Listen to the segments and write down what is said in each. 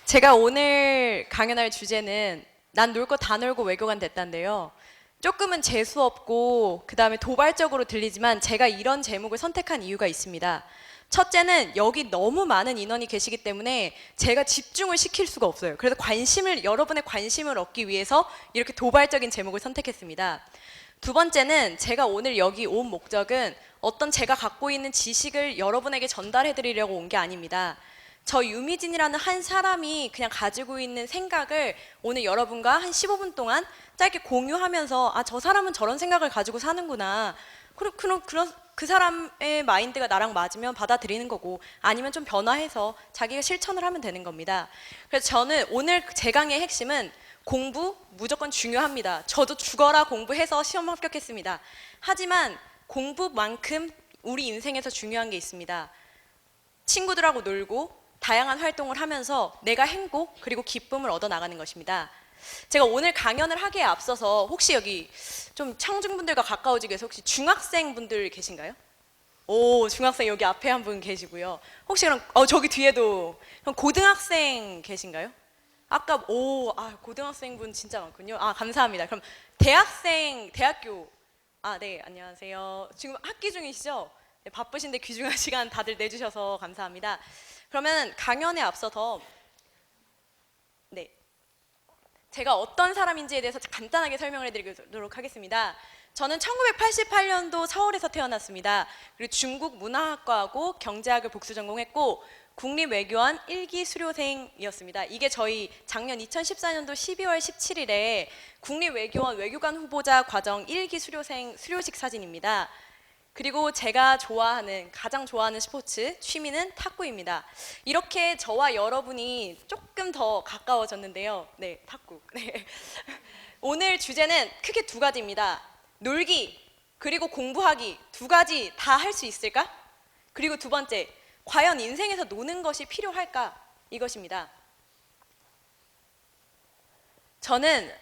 제가 오늘 강연할 주제는 난 놀 거 다 놀고 외교관 됐다인데요. 조금은 재수없고 그 다음에 도발적으로 들리지만 제가 이런 제목을 선택한 이유가 있습니다. 첫째는 여기 너무 많은 인원이 계시기 때문에 제가 집중을 시킬 수가 없어요. 그래서 여러분의 관심을 얻기 위해서 이렇게 도발적인 제목을 선택했습니다. 두 번째는 제가 오늘 여기 온 목적은 어떤 제가 갖고 있는 지식을 여러분에게 전달해 드리려고 온 게 아닙니다. 저 유미진이라는 한 사람이 그냥 가지고 있는 생각을 오늘 여러분과 한 15분 동안 짧게 공유하면서 저 사람은 저런 생각을 가지고 사는구나. 그 사람의 마인드가 나랑 맞으면 받아들이는 거고 아니면 좀 변화해서 자기가 실천을 하면 되는 겁니다. 그래서 저는 오늘 제 강의의 핵심은 공부 무조건 중요합니다. 저도 죽어라 공부해서 시험 합격했습니다. 하지만 공부만큼 우리 인생에서 중요한 게 있습니다. 친구들하고 놀고 다양한 활동을 하면서 내가 행복 그리고 기쁨을 얻어 나가는 것입니다. 제가 오늘 강연을 하기에 앞서서 혹시 여기 좀 청중분들과 가까워지기 위해서 혹시 중학생분들 계신가요? 오, 중학생 여기 앞에 한 분 계시고요. 혹시 그럼 저기 뒤에도 그럼 고등학생 계신가요? 아까 고등학생분 진짜 많군요. 감사합니다. 그럼 대학교 네, 안녕하세요. 지금 학기 중이시죠? 네, 바쁘신데 귀중한 시간 다들 내주셔서 감사합니다. 그러면 강연에 앞서서 제가 어떤 사람인지에 대해서 간단하게 설명을 해드리도록 하겠습니다. 저는 1988년도 서울에서 태어났습니다. 그리고 중국 문화학과하고 경제학을 복수 전공했고 국립외교원 1기 수료생이었습니다. 이게 저희 작년 2014년도 12월 17일에 국립외교원 외교관 후보자 과정 1기 수료생 수료식 사진입니다. 그리고 제가 가장 좋아하는 스포츠, 취미는 탁구입니다. 이렇게 저와 여러분이 조금 더 가까워졌는데요. 네, 탁구. 네. 오늘 주제는 크게 두 가지입니다. 놀기, 그리고 공부하기 두 가지 다 할 수 있을까? 그리고 두 번째, 과연 인생에서 노는 것이 필요할까? 이것입니다. 저는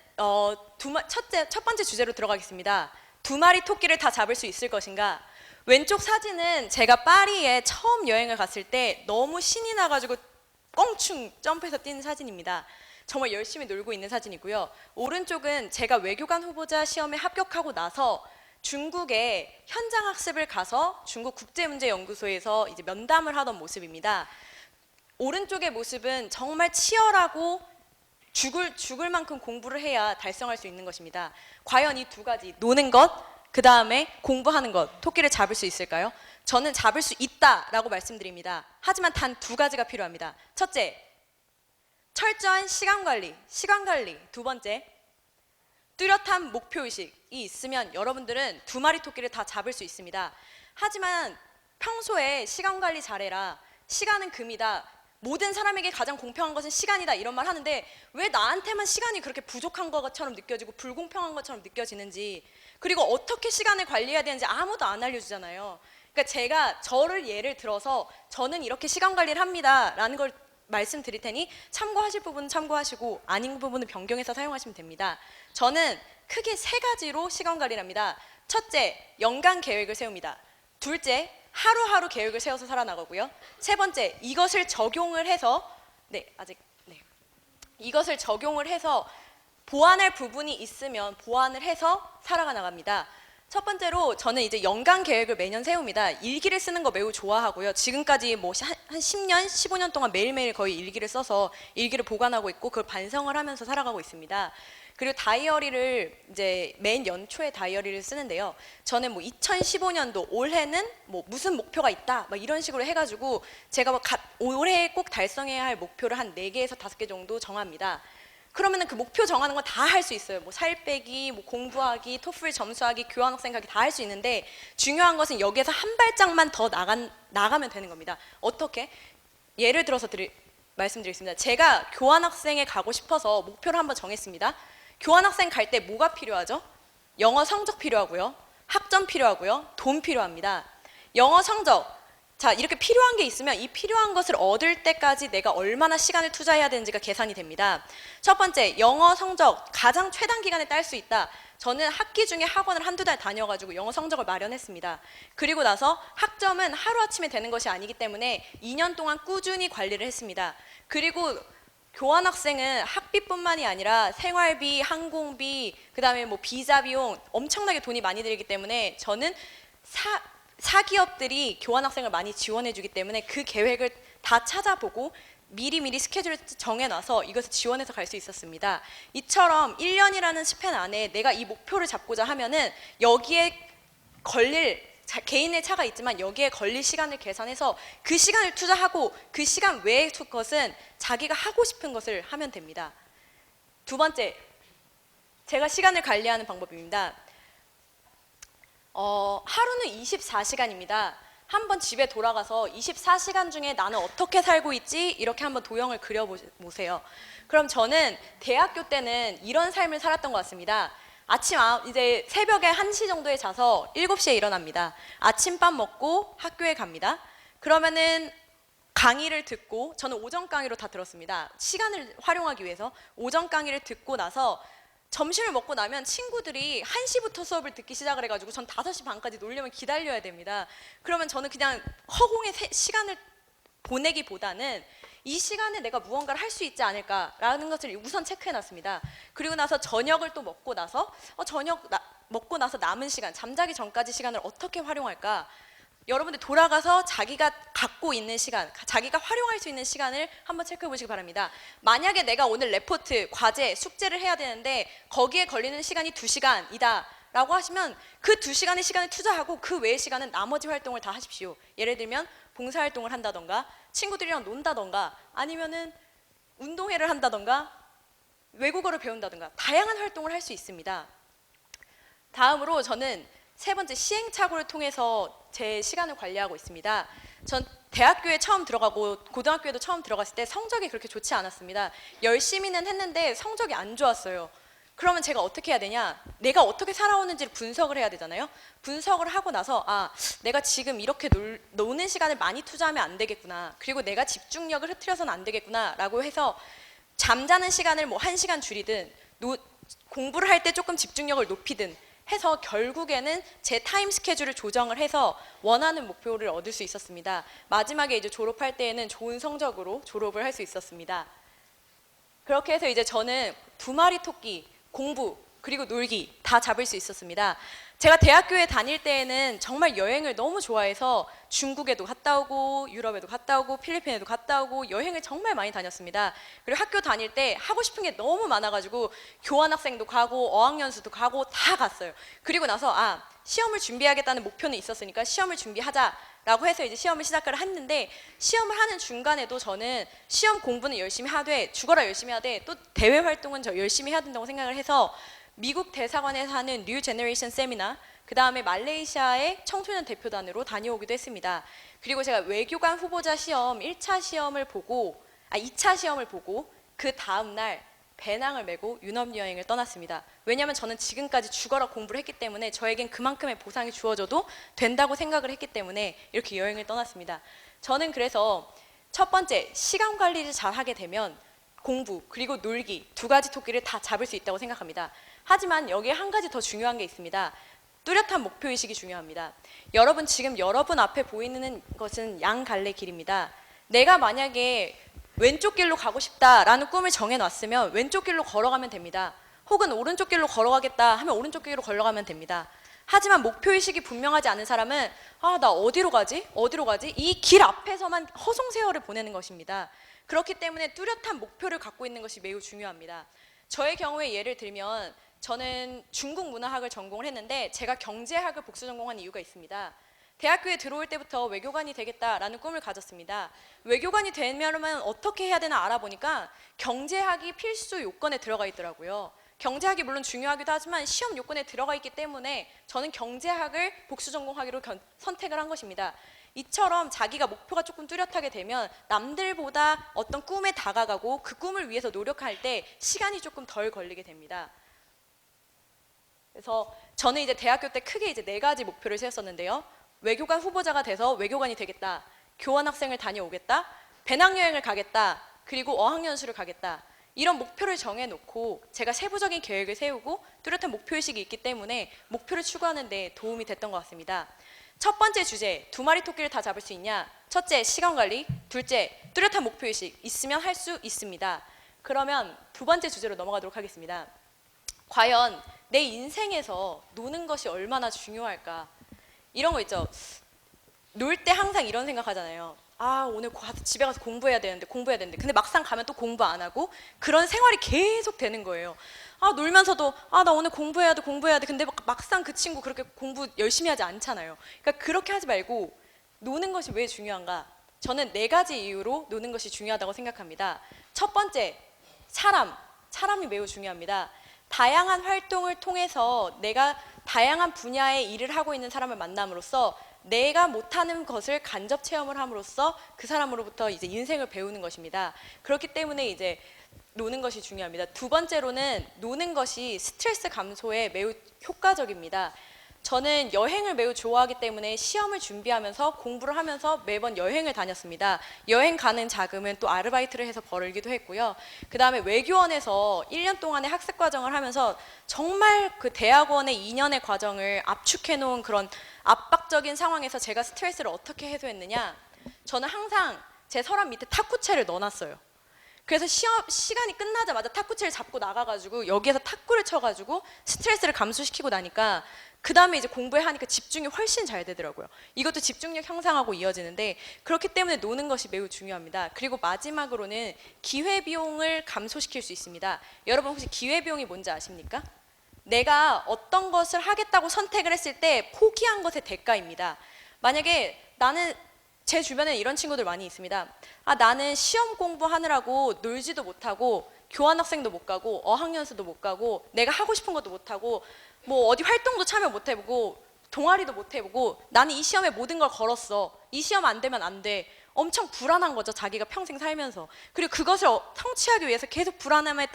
첫 번째 주제로 들어가겠습니다. 두 마리 토끼를 다 잡을 수 있을 것인가? 왼쪽 사진은 제가 파리에 처음 여행을 갔을 때 너무 신이 나가지고 껑충 점프해서 뛴 사진입니다. 정말 열심히 놀고 있는 사진이고요. 오른쪽은 제가 외교관 후보자 시험에 합격하고 나서 중국에 현장 학습을 가서 중국 국제문제연구소에서 이제 면담을 하던 모습입니다. 오른쪽의 모습은 정말 치열하고 죽을 만큼 공부를 해야 달성할 수 있는 것입니다. 과연 이 두 가지, 노는 것, 그 다음에 공부하는 것, 토끼를 잡을 수 있을까요? 저는 잡을 수 있다라고 말씀드립니다. 하지만 단 두 가지가 필요합니다. 첫째, 철저한 시간 관리. 두 번째, 뚜렷한 목표의식이 있으면 여러분들은 두 마리 토끼를 다 잡을 수 있습니다. 하지만 평소에 시간 관리 잘해라. 시간은 금이다. 모든 사람에게 가장 공평한 것은 시간이다 이런 말 하는데 왜 나한테만 시간이 그렇게 부족한 것처럼 느껴지고 불공평한 것처럼 느껴지는지, 그리고 어떻게 시간을 관리해야 되는지 아무도 안 알려주잖아요. 그러니까 제가 저를 예를 들어서 저는 이렇게 시간 관리를 합니다 라는 걸 말씀드릴 테니 참고하실 부분은 참고하시고 아닌 부분은 변경해서 사용하시면 됩니다. 저는 크게 세 가지로 시간 관리를 합니다. 첫째, 연간 계획을 세웁니다. 둘째, 하루하루 계획을 세워서 살아나가고요. 세 번째, 이것을 적용을 해서 이것을 적용을 해서 보완할 부분이 있으면 보완을 해서 살아가 나갑니다. 첫 번째로 저는 이제 연간 계획을 매년 세웁니다. 일기를 쓰는 거 매우 좋아하고요. 지금까지 한 10년, 15년 동안 매일매일 거의 일기를 써서 일기를 보관하고 있고 그걸 반성을 하면서 살아가고 있습니다. 그리고 다이어리를 이제 매년 연초에 다이어리를 쓰는데요. 저는 2015년도 올해는 무슨 목표가 있다 이런 식으로 해가지고 제가 올해 꼭 달성해야 할 목표를 한 4개에서 5개 정도 정합니다. 그러면은 그 목표 정하는 건 다 할 수 있어요. 살 빼기, 공부하기, 토플 점수하기, 교환학생 가기 다 할 수 있는데 중요한 것은 여기에서 한 발짝만 더 나가면 되는 겁니다. 어떻게? 예를 들어서 말씀드리겠습니다. 제가 교환학생에 가고 싶어서 목표를 한번 정했습니다. 교환학생 갈 때 뭐가 필요하죠? 영어 성적 필요하고요. 학점 필요하고요. 돈 필요합니다. 영어 성적. 자, 이렇게 필요한 게 있으면 이 필요한 것을 얻을 때까지 내가 얼마나 시간을 투자해야 되는지가 계산이 됩니다. 첫 번째, 영어 성적 가장 최단 기간에 딸 수 있다. 저는 학기 중에 학원을 한두 달 다녀가지고 영어 성적을 마련했습니다. 그리고 나서 학점은 하루아침에 되는 것이 아니기 때문에 2년 동안 꾸준히 관리를 했습니다. 그리고 교환학생은 학비뿐만이 아니라 생활비, 항공비, 그다음에 뭐 비자 비용 엄청나게 돈이 많이 들기 때문에 저는 사기업들이 교환학생을 많이 지원해주기 때문에 그 계획을 다 찾아보고 미리미리 스케줄을 정해놔서 이것을 지원해서 갈 수 있었습니다. 이처럼 1년이라는 스팬 안에 내가 이 목표를 잡고자 하면은 여기에 걸릴 개인의 차가 있지만 여기에 걸릴 시간을 계산해서 그 시간을 투자하고 그 시간 외의 것은 자기가 하고 싶은 것을 하면 됩니다. 두 번째, 제가 시간을 관리하는 방법입니다. 하루는 24시간입니다. 한번 집에 돌아가서 24시간 중에 나는 어떻게 살고 있지? 이렇게 한번 도형을 그려보세요. 그럼 저는 대학교 때는 이런 삶을 살았던 것 같습니다. 이제 새벽에 1시 정도에 자서 7시에 일어납니다. 아침밥 먹고 학교에 갑니다. 그러면은 강의를 듣고, 저는 오전 강의로 다 들었습니다. 시간을 활용하기 위해서 오전 강의를 듣고 나서 점심을 먹고 나면 친구들이 1시부터 수업을 듣기 시작을 해가지고 전 5시 반까지 놀려면 기다려야 됩니다. 그러면 저는 그냥 허공에 시간을 보내기보다는 이 시간에 내가 무언가를 할 수 있지 않을까라는 것을 우선 체크해놨습니다. 그리고 나서 저녁을 또 먹고 나서 먹고 나서 남은 시간, 잠자기 전까지 시간을 어떻게 활용할까? 여러분들 돌아가서 자기가 갖고 있는 시간, 자기가 활용할 수 있는 시간을 한번 체크해 보시기 바랍니다. 만약에 내가 오늘 레포트, 과제, 숙제를 해야 되는데 거기에 걸리는 시간이 2시간이다 라고 하시면 그 2시간의 시간을 투자하고 그 외의 시간은 나머지 활동을 다 하십시오. 예를 들면 봉사활동을 한다던가 친구들이랑 논다던가 아니면은 운동회를 한다던가 외국어를 배운다던가 다양한 활동을 할 수 있습니다. 다음으로 저는 세 번째, 시행착오를 통해서 제 시간을 관리하고 있습니다. 전 대학교에 처음 들어가고 고등학교에도 처음 들어갔을 때 성적이 그렇게 좋지 않았습니다. 열심히는 했는데 성적이 안 좋았어요. 그러면 제가 어떻게 해야 되냐? 내가 어떻게 살아오는지를 분석을 해야 되잖아요. 분석을 하고 나서 내가 지금 이렇게 노는 시간을 많이 투자하면 안 되겠구나. 그리고 내가 집중력을 흐트려서는 안 되겠구나 라고 해서 잠자는 시간을 뭐 1시간 줄이든 공부를 할 때 조금 집중력을 높이든 해서 결국에는 제 타임 스케줄을 조정을 해서 원하는 목표를 얻을 수 있었습니다. 마지막에 이제 졸업할 때에는 좋은 성적으로 졸업을 할 수 있었습니다. 그렇게 해서 이제 저는 2마리 토끼, 공부 그리고 놀기 다 잡을 수 있었습니다. 제가 대학교에 다닐 때에는 정말 여행을 너무 좋아해서 중국에도 갔다 오고 유럽에도 갔다 오고 필리핀에도 갔다 오고 여행을 정말 많이 다녔습니다. 그리고 학교 다닐 때 하고 싶은 게 너무 많아가지고 교환학생도 가고 어학연수도 가고 다 갔어요. 그리고 나서 시험을 준비하겠다는 목표는 있었으니까 시험을 준비하자라고 해서 이제 시험을 시작을 했는데 시험을 하는 중간에도 저는 시험 공부는 열심히 하되 죽어라 열심히 하되 또 대외 활동은 저 열심히 해야 된다고 생각을 해서 미국 대사관에서 하는 뉴 제너레이션 세미나, 그 다음에 말레이시아의 청소년 대표단으로 다녀오기도 했습니다. 그리고 제가 외교관 후보자 시험 2차 시험을 보고 그 다음날 배낭을 메고 유럽 여행을 떠났습니다. 왜냐하면 저는 지금까지 죽어라 공부를 했기 때문에 저에겐 그만큼의 보상이 주어져도 된다고 생각을 했기 때문에 이렇게 여행을 떠났습니다. 저는 그래서 첫 번째, 시간 관리를 잘 하게 되면 공부 그리고 놀기 2가지 토끼를 다 잡을 수 있다고 생각합니다. 하지만 여기에 한 가지 더 중요한 게 있습니다. 뚜렷한 목표의식이 중요합니다. 여러분 지금 여러분 앞에 보이는 것은 양갈래 길입니다. 내가 만약에 왼쪽 길로 가고 싶다라는 꿈을 정해놨으면 왼쪽 길로 걸어가면 됩니다. 혹은 오른쪽 길로 걸어가겠다 하면 오른쪽 길로 걸어가면 됩니다. 하지만 목표의식이 분명하지 않은 사람은 나 어디로 가지? 이 길 앞에서만 허송세월을 보내는 것입니다. 그렇기 때문에 뚜렷한 목표를 갖고 있는 것이 매우 중요합니다. 저의 경우에 예를 들면 저는 중국 문화학을 전공을 했는데 제가 경제학을 복수 전공한 이유가 있습니다. 대학교에 들어올 때부터 외교관이 되겠다라는 꿈을 가졌습니다. 외교관이 되려면 어떻게 해야 되나 알아보니까 경제학이 필수 요건에 들어가 있더라고요. 경제학이 물론 중요하기도 하지만 시험 요건에 들어가 있기 때문에 저는 경제학을 복수 전공하기로 선택을 한 것입니다. 이처럼 자기가 목표가 조금 뚜렷하게 되면 남들보다 어떤 꿈에 다가가고 그 꿈을 위해서 노력할 때 시간이 조금 덜 걸리게 됩니다. 그래서 저는 이제 대학교 때 크게 이제 4가지 목표를 세웠었는데요. 외교관 후보자가 돼서 외교관이 되겠다, 교환학생을 다녀오겠다, 배낭여행을 가겠다, 그리고 어학연수를 가겠다. 이런 목표를 정해놓고 제가 세부적인 계획을 세우고 뚜렷한 목표의식이 있기 때문에 목표를 추구하는 데 도움이 됐던 것 같습니다. 첫 번째 주제, 2마리 토끼를 다 잡을 수 있냐? 첫째, 시간관리. 둘째, 뚜렷한 목표의식. 있으면 할 수 있습니다. 그러면 두 번째 주제로 넘어가도록 하겠습니다. 과연 내 인생에서 노는 것이 얼마나 중요할까? 이런 거 있죠. 놀 때 항상 이런 생각하잖아요. 아, 오늘 집에 가서 공부해야 되는데 근데 막상 가면 또 공부 안 하고 그런 생활이 계속 되는 거예요. 아, 놀면서도 나 오늘 공부해야 돼 근데 막상 그 친구 그렇게 공부 열심히 하지 않잖아요. 그러니까 그렇게 하지 말고 노는 것이 왜 중요한가? 저는 4가지 이유로 노는 것이 중요하다고 생각합니다. 첫 번째, 사람이 매우 중요합니다. 다양한 활동을 통해서 내가 다양한 분야의 일을 하고 있는 사람을 만남으로써 내가 못하는 것을 간접 체험을 함으로써 그 사람으로부터 이제 인생을 배우는 것입니다. 그렇기 때문에 이제 노는 것이 중요합니다. 두 번째로는 노는 것이 스트레스 감소에 매우 효과적입니다. 저는 여행을 매우 좋아하기 때문에 시험을 준비하면서 공부를 하면서 매번 여행을 다녔습니다. 여행 가는 자금은 또 아르바이트를 해서 벌기도 했고요. 그 다음에 외교원에서 1년 동안의 학습 과정을 하면서 정말 그 대학원의 2년의 과정을 압축해 놓은 그런 압박적인 상황에서 제가 스트레스를 어떻게 해소했느냐? 저는 항상 제 서랍 밑에 탁구채를 넣어놨어요. 그래서 시간이 끝나자마자 탁구채를 잡고 나가가지고 여기에서 탁구를 쳐가지고 스트레스를 감소시키고 나니까 그 다음에 이제 공부에 하니까 집중이 훨씬 잘 되더라고요. 이것도 집중력 향상하고 이어지는데 그렇기 때문에 노는 것이 매우 중요합니다. 그리고 마지막으로는 기회비용을 감소시킬 수 있습니다. 여러분 혹시 기회비용이 뭔지 아십니까? 내가 어떤 것을 하겠다고 선택을 했을 때 포기한 것의 대가입니다. 만약에 제 주변에 이런 친구들 많이 있습니다. 나는 시험 공부하느라고 놀지도 못하고 교환학생도 못 가고 어학연수도 못 가고 내가 하고 싶은 것도 못 하고 뭐 어디 활동도 참여 못 해보고 동아리도 못 해보고 나는 이 시험에 모든 걸 걸었어. 이 시험 안 되면 안 돼. 엄청 불안한 거죠. 자기가 평생 살면서. 그리고 그것을 성취하기 위해서 계속 불안함에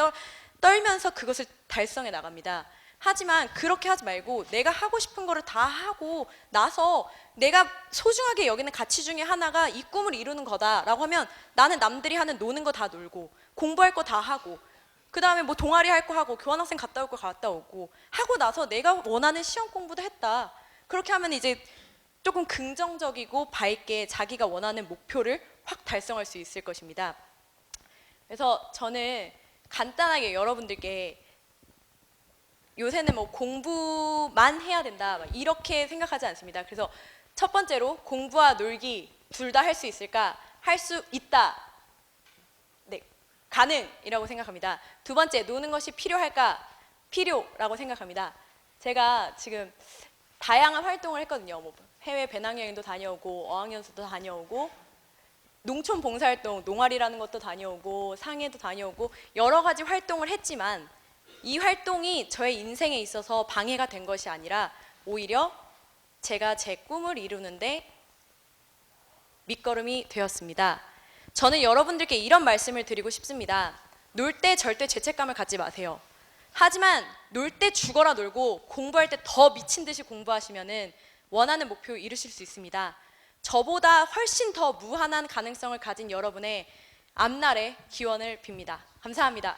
떨면서 그것을 달성해 나갑니다. 하지만 그렇게 하지 말고 내가 하고 싶은 거를 다 하고 나서 내가 소중하게 여기는 가치 중에 하나가 이 꿈을 이루는 거다라고 하면 나는 남들이 하는 노는 거 다 놀고 공부할 거 다 하고 그 다음에 뭐 동아리 할 거 하고 교환학생 갔다 올 거 갔다 오고 하고 나서 내가 원하는 시험 공부도 했다. 그렇게 하면 이제 조금 긍정적이고 밝게 자기가 원하는 목표를 확 달성할 수 있을 것입니다. 그래서 저는 간단하게 여러분들께 요새는 뭐 공부만 해야 된다 이렇게 생각하지 않습니다. 그래서 첫 번째로 공부와 놀기 둘 다 할 수 있을까? 할 수 있다. 네, 가능이라고 생각합니다. 두 번째, 노는 것이 필요할까? 필요라고 생각합니다. 제가 지금 다양한 활동을 했거든요. 뭐 해외 배낭여행도 다녀오고 어학연수도 다녀오고 농촌 봉사활동, 농활이라는 것도 다녀오고 상해도 다녀오고 여러 가지 활동을 했지만 이 활동이 저의 인생에 있어서 방해가 된 것이 아니라 오히려 제가 제 꿈을 이루는데 밑거름이 되었습니다. 저는 여러분들께 이런 말씀을 드리고 싶습니다. 놀 때 절대 죄책감을 갖지 마세요. 하지만 놀 때 죽어라 놀고 공부할 때 더 미친 듯이 공부하시면은 원하는 목표 이루실 수 있습니다. 저보다 훨씬 더 무한한 가능성을 가진 여러분의 앞날의 기원을 빕니다. 감사합니다.